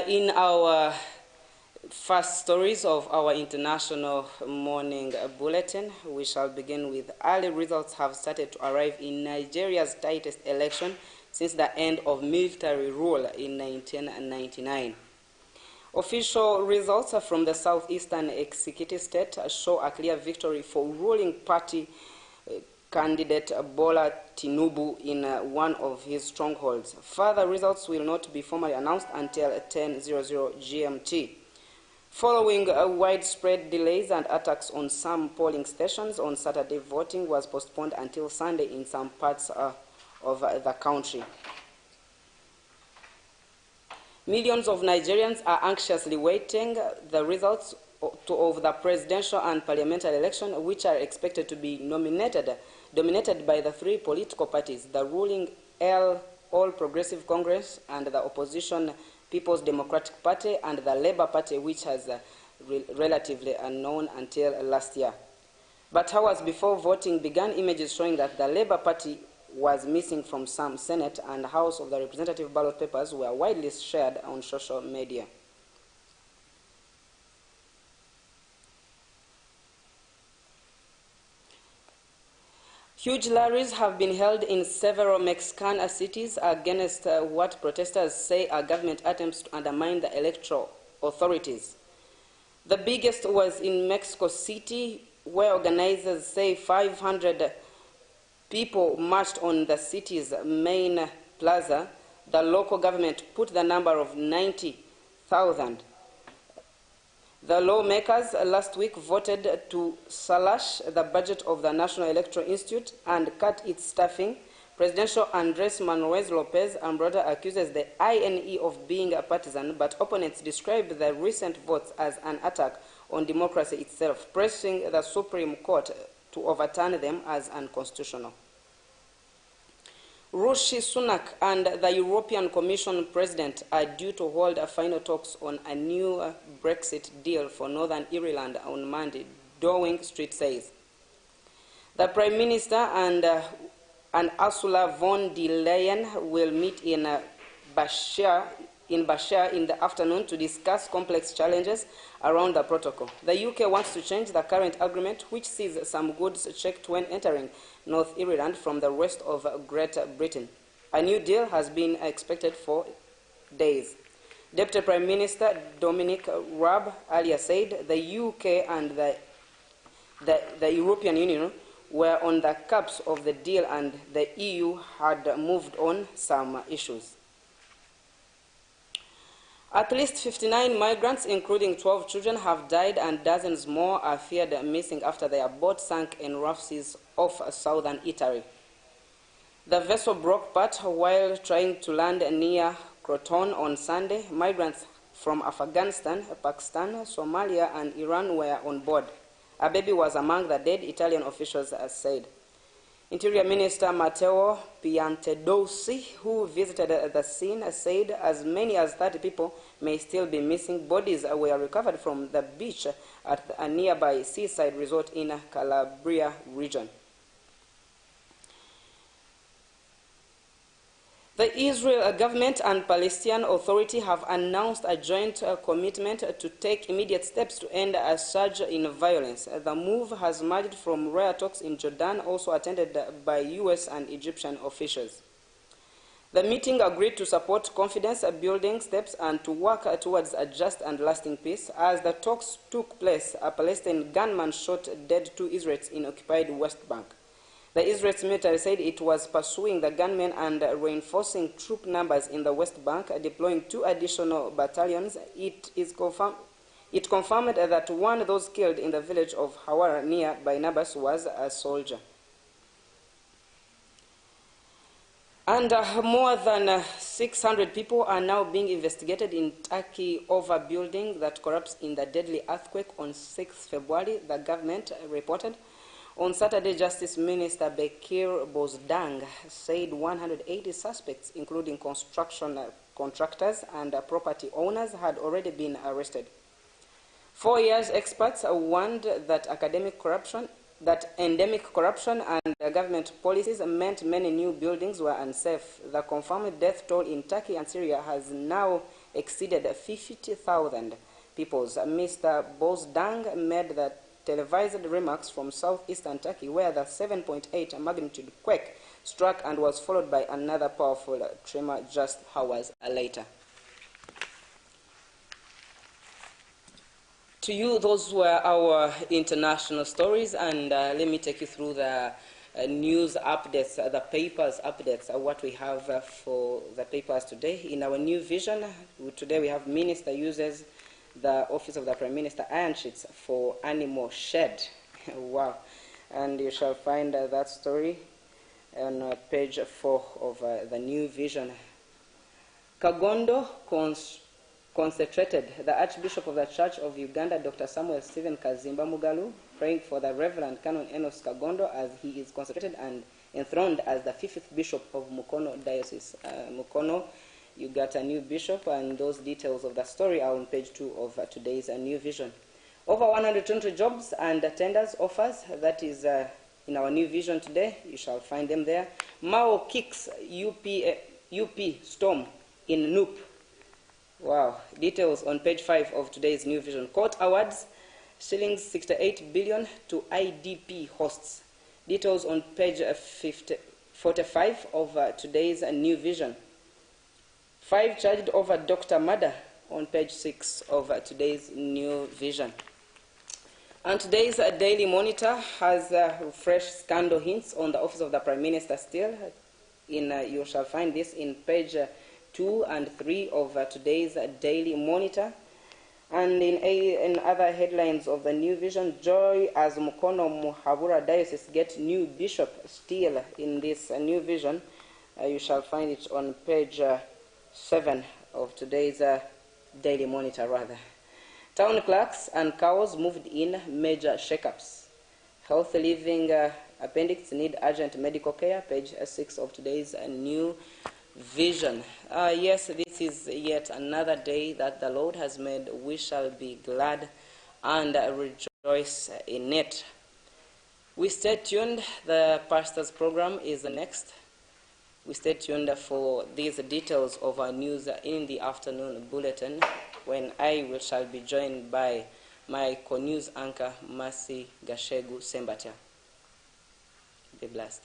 in our first stories of our international morning bulletin, we shall begin with early results have started to arrive in Nigeria's tightest election since the end of military rule in 1999. Official results from the southeastern executive state show a clear victory for ruling party candidate Bola Tinubu in one of his strongholds. Further results will not be formally announced until 10:00 GMT. Following widespread delays and attacks on some polling stations on Saturday, voting was postponed until Sunday in some parts of the country. Millions of Nigerians are anxiously waiting the results of the presidential and parliamentary election, which are expected to be dominated by the three political parties, the ruling All Progressive Congress and the opposition People's Democratic Party and the Labour Party, which has relatively unknown until last year. But hours before voting began, images showing that the Labour Party was missing from some Senate and House of the Representative ballot papers were widely shared on social media. Huge rallies have been held in several Mexican cities against what protesters say are government attempts to undermine the electoral authorities. The biggest was in Mexico City, where organizers say 500 people marched on the city's main plaza. The local government put the number of 90,000. The lawmakers last week voted to slash the budget of the National Electoral Institute and cut its staffing. Presidential Andres Manuel Lopez Obrador accuses the INE of being a partisan, but opponents describe the recent votes as an attack on democracy itself, pressing the Supreme Court to overturn them as unconstitutional. Rishi Sunak and the European Commission President are due to hold final talks on a new Brexit deal for Northern Ireland on Monday, Downing Street says. The Prime Minister and Ursula von der Leyen will meet in Bashir in the afternoon to discuss complex challenges around the protocol. The UK wants to change the current agreement, which sees some goods checked when entering North Ireland from the rest of Great Britain. A new deal has been expected for days. Deputy Prime Minister Dominic Raab earlier said the UK and the European Union were on the cusp of the deal and the EU had moved on some issues. At least 59 migrants, including 12 children, have died and dozens more are feared missing after their boat sank in rough seas off southern Italy. The vessel broke apart while trying to land near Croton on Sunday. Migrants from Afghanistan, Pakistan, Somalia, and Iran were on board. A baby was among the dead, Italian officials said. Interior Minister Matteo Piantedosi, who visited the scene, said as many as 30 people may still be missing. Bodies were recovered from the beach at a nearby seaside resort in Calabria region. The Israel government and Palestinian Authority have announced a joint commitment to take immediate steps to end a surge in violence. The move has emerged from rare talks in Jordan, also attended by U.S. and Egyptian officials. The meeting agreed to support confidence-building steps and to work towards a just and lasting peace. As the talks took place, a Palestinian gunman shot dead 2 Israelis in occupied West Bank. The Israeli military said it was pursuing the gunmen and reinforcing troop numbers in the West Bank, deploying 2 additional battalions. It confirmed that one of those killed in the village of Hawara near Barnabas was a soldier. And more than 600 people are now being investigated in Turkey over building that collapsed in the deadly earthquake on 6 February, the government reported. On Saturday, Justice Minister Bekir Bozdang said 180 suspects, including construction contractors and property owners, had already been arrested. 4 years, experts warned that endemic corruption and government policies meant many new buildings were unsafe. The confirmed death toll in Turkey and Syria has now exceeded 50,000 people. Mr. Bozdang made the televised remarks from southeastern Turkey, where the 7.8 magnitude quake struck and was followed by another powerful tremor just hours later. To you, those were our international stories, and let me take you through the news updates, the papers updates, what we have for the papers today. In our new vision, today we have Minister uses the Office of the Prime Minister iron sheets for animal shed. Wow. And you shall find that story on page 4 of the new vision. Kagondo concentrated. The Archbishop of the Church of Uganda, Dr. Samuel Stephen Kazimba Mugalu, praying for the Reverend Canon Enos Kagondo as he is consecrated and enthroned as the 5th Bishop of Mukono Diocese. Mukono, you got a new bishop, and those details of the story are on page 2 of today's new vision. Over 120 jobs and tenders offers, that is in our new vision today. You shall find them there. Mao kicks UP storm in Noop. Wow. Details on page 5 of today's new vision. Court awards shillings 68 billion to IDP hosts. Details on page 45 of today's new vision. 5 charged over Dr. Mada on page 6 of today's new vision. And today's Daily Monitor has fresh scandal hints on the Office of the Prime Minister still. You shall find this in page 2 and 3 of today's Daily Monitor. And in other headlines of the new vision, joy as Mukono Muhabura Diocese get new bishop still in this new vision. You shall find it on page 7 of today's Daily Monitor, rather. Town clerks and cows moved in, major shakeups. Healthy living appendix need urgent medical care, page 6 of today's new vision. Yes, this is yet another day that the Lord has made. We shall be glad and rejoice in it. We stay tuned. The pastor's program is next. We stay tuned for these details of our news in the afternoon bulletin, when I shall be joined by my co-news anchor, Mercy Gashegu Sembatia. Be blessed.